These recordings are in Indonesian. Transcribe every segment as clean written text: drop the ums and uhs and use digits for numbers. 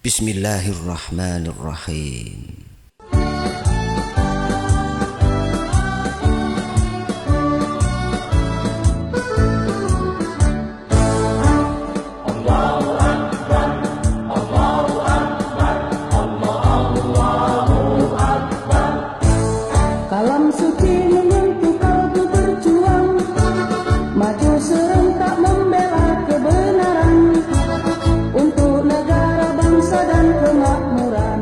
Bismillahirrahmanirrahim. Kalam suci menyentuh kalbu berjuang, maju serentak membela kebenaran untuk negara, bangsa dan kemakmuran.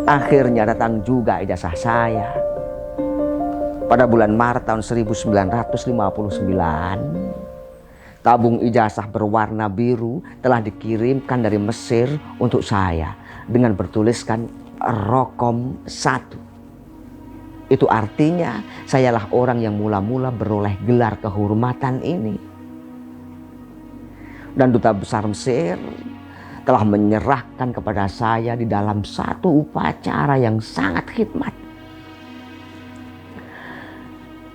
Akhirnya datang juga ijazah saya. Pada bulan Maret tahun 1959, tabung ijazah berwarna biru telah dikirimkan dari Mesir untuk saya dengan bertuliskan Rokom 1. Itu artinya sayalah orang yang mula-mula beroleh gelar kehormatan ini. Dan Duta Besar Mesir telah menyerahkan kepada saya di dalam satu upacara yang sangat khidmat.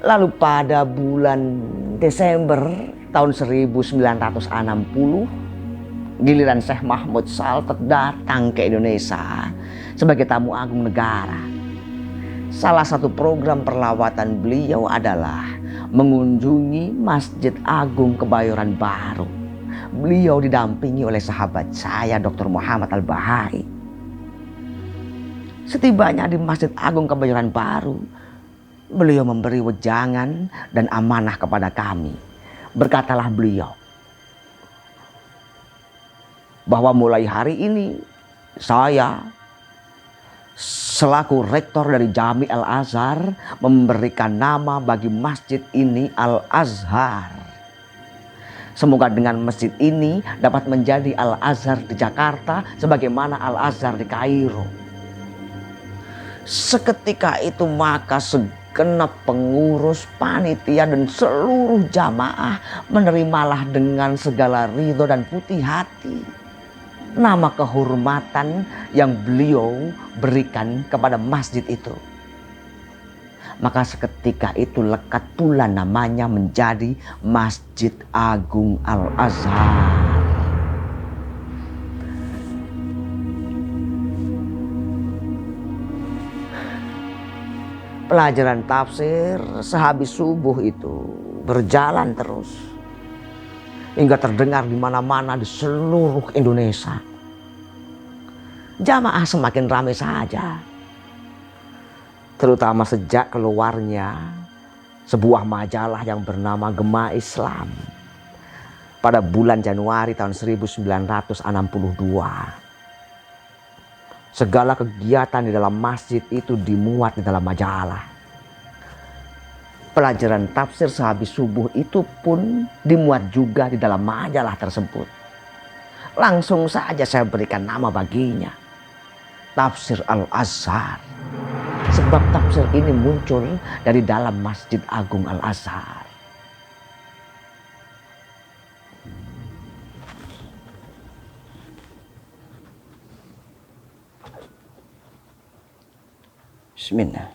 Lalu pada bulan Desember tahun 1960, giliran Syekh Mahmud Saltet datang ke Indonesia sebagai tamu agung negara. Salah satu program perlawatan beliau adalah mengunjungi Masjid Agung Kebayoran Baru. Beliau didampingi oleh sahabat saya, Dr. Muhammad Al-Bahari. Setibanya di Masjid Agung Kebayoran Baru, beliau memberi wejangan dan amanah kepada kami. Berkatalah beliau bahwa mulai hari ini saya selaku rektor dari Jami Al-Azhar memberikan nama bagi masjid ini Al-Azhar. Semoga dengan masjid ini dapat menjadi Al-Azhar di Jakarta sebagaimana Al-Azhar di Kairo. Seketika itu maka segenap pengurus, panitia dan seluruh jamaah menerimalah dengan segala ridho dan putih hati nama kehormatan yang beliau berikan kepada masjid itu. Maka seketika itu lekat pula namanya menjadi Masjid Agung Al-Azhar. Pelajaran tafsir sehabis subuh itu berjalan terus hingga terdengar di mana-mana di seluruh Indonesia. Jamaah semakin ramai saja, terutama sejak keluarnya sebuah majalah yang bernama Gema Islam pada bulan Januari tahun 1962. Segala kegiatan di dalam masjid itu dimuat di dalam majalah. Pelajaran tafsir sehabis subuh itu pun dimuat juga di dalam majalah tersebut. Langsung saja saya berikan nama baginya, Tafsir Al-Azhar. Sebab tafsir ini muncul dari dalam Masjid Agung Al-Azhar. Bismillah.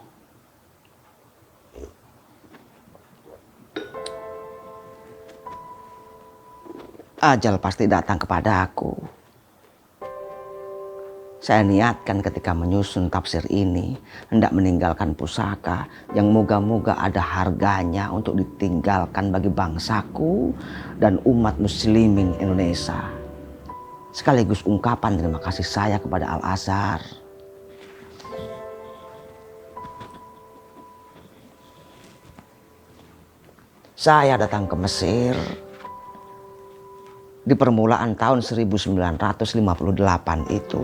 Ajal pasti datang kepada aku. Saya niatkan ketika menyusun tafsir ini hendak meninggalkan pusaka yang moga-moga ada harganya untuk ditinggalkan bagi bangsaku dan umat muslimin Indonesia. Sekaligus ungkapan terima kasih saya kepada Al-Azhar. Saya datang ke Mesir di permulaan tahun 1958 itu.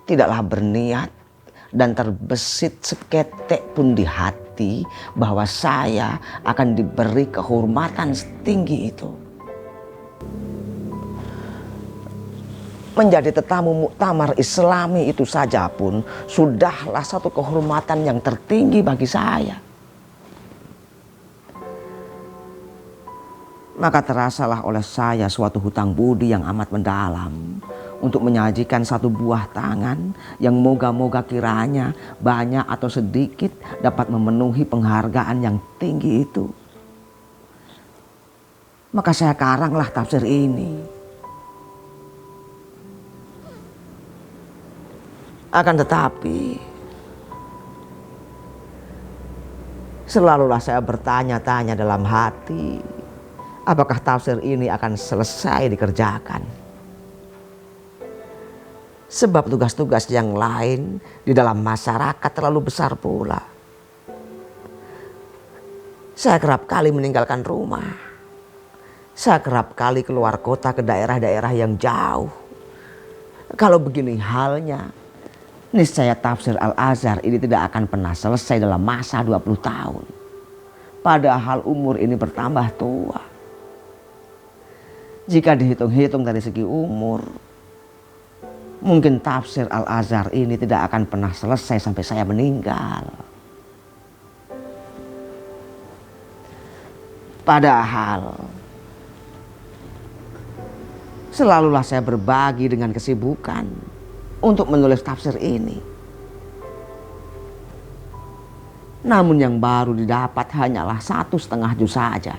Tidaklah berniat dan terbesit seketek pun di hati bahwa saya akan diberi kehormatan setinggi itu. Menjadi tetamu muktamar Islami itu saja pun sudahlah satu kehormatan yang tertinggi bagi saya. Maka terasalah oleh saya suatu hutang budi yang amat mendalam untuk menyajikan satu buah tangan yang moga-moga kiranya banyak atau sedikit dapat memenuhi penghargaan yang tinggi itu. Maka saya karanglah tafsir ini. Akan tetapi, selalulah saya bertanya-tanya dalam hati, apakah tafsir ini akan selesai dikerjakan? Sebab tugas-tugas yang lain di dalam masyarakat terlalu besar pula. Saya kerap kali meninggalkan rumah. Saya kerap kali keluar kota ke daerah-daerah yang jauh. Kalau begini halnya, niscaya tafsir Al-Azhar ini tidak akan pernah selesai dalam masa 20 tahun. Padahal umur ini bertambah tua. Jika dihitung-hitung dari segi umur, mungkin tafsir Al-Azhar ini tidak akan pernah selesai sampai saya meninggal. Padahal selalulah saya berbagi dengan kesibukan untuk menulis tafsir ini. Namun yang baru didapat hanyalah 1,5 juz saja.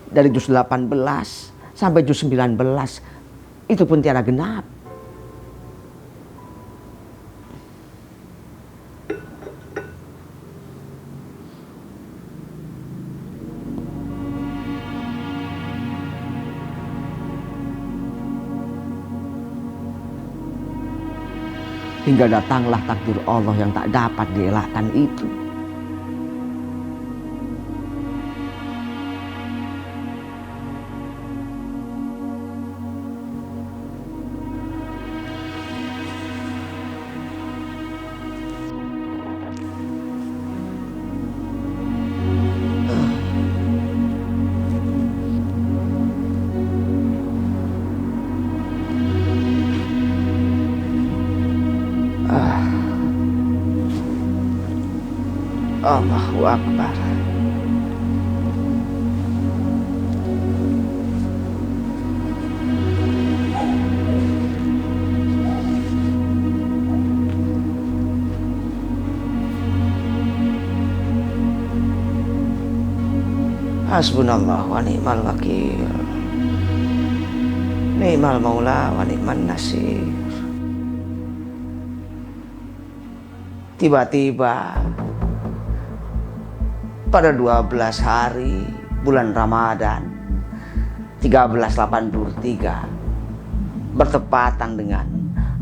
Dari juz 18 sampai juz 19 itu pun tiada genap. Hingga datanglah takdir Allah yang tak dapat dielakkan itu. Allahu Akbar. Hasbunallah wa ni'mal wakil. Ni'mal maula wa ni'man nasir. Tiba-tiba pada 12 hari bulan Ramadan 1383 bertepatan dengan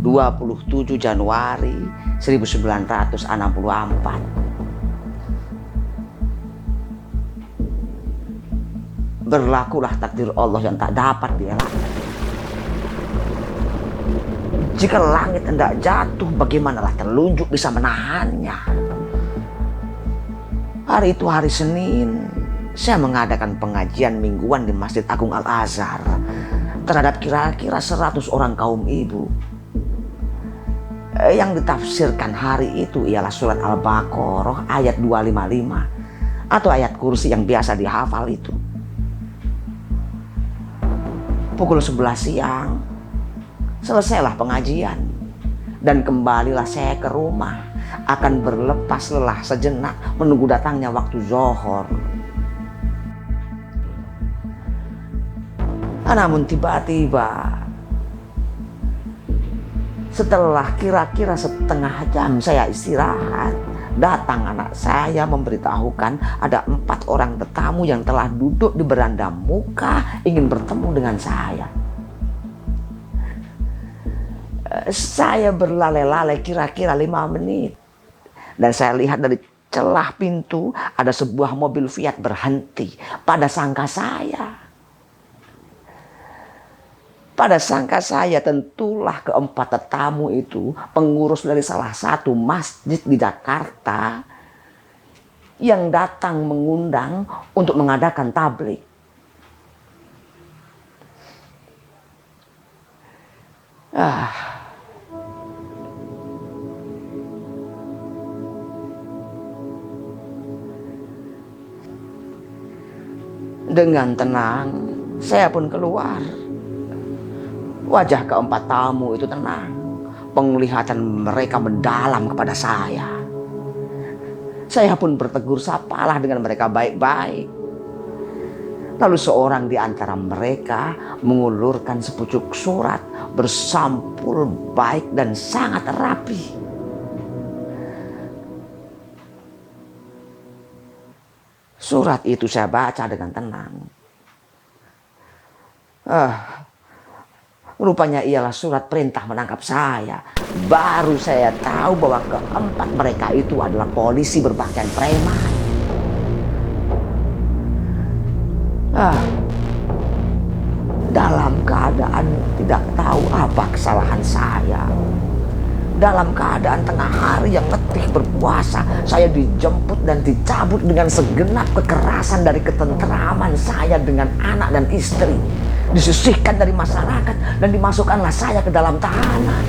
27 Januari 1964, berlakulah takdir Allah yang tak dapat dielakkan. Jika langit hendak jatuh, bagaimanalah telunjuk bisa menahannya? Hari itu hari Senin, saya mengadakan pengajian mingguan di Masjid Agung Al-Azhar terhadap kira-kira 100 orang kaum ibu. Yang ditafsirkan hari itu ialah surat Al-Baqarah ayat 255 atau ayat kursi yang biasa dihafal itu. Pukul 11 siang, selesailah pengajian dan kembalilah saya ke rumah. Akan berlepas lelah sejenak menunggu datangnya waktu zuhur. Namun tiba-tiba setelah kira-kira setengah jam saya istirahat, datang anak saya memberitahukan ada 4 orang tetamu yang telah duduk di beranda muka ingin bertemu dengan saya. Saya berlale-lale kira-kira 5 menit. Dan saya lihat dari celah pintu ada sebuah mobil Fiat berhenti pada sangka saya. Pada sangka saya tentulah keempat tetamu itu pengurus dari salah satu masjid di Jakarta yang datang mengundang untuk mengadakan tablik. Dengan tenang, saya pun keluar. Wajah keempat tamu itu tenang. Penglihatan mereka mendalam kepada saya. Saya pun bertegur sapalah dengan mereka baik-baik. Lalu seorang di antara mereka mengulurkan sepucuk surat bersampul baik dan sangat rapi. Surat itu saya baca dengan tenang. Rupanya ialah surat perintah menangkap saya. Baru saya tahu bahwa keempat mereka itu adalah polisi berpakaian preman. Dalam keadaan tidak tahu apa kesalahan saya, dalam keadaan tengah hari yang letih berpuasa, saya dijemput dan dicabut dengan segenap kekerasan dari ketentraman saya dengan anak dan istri. Disisihkan dari masyarakat dan dimasukkanlah saya ke dalam tahanan.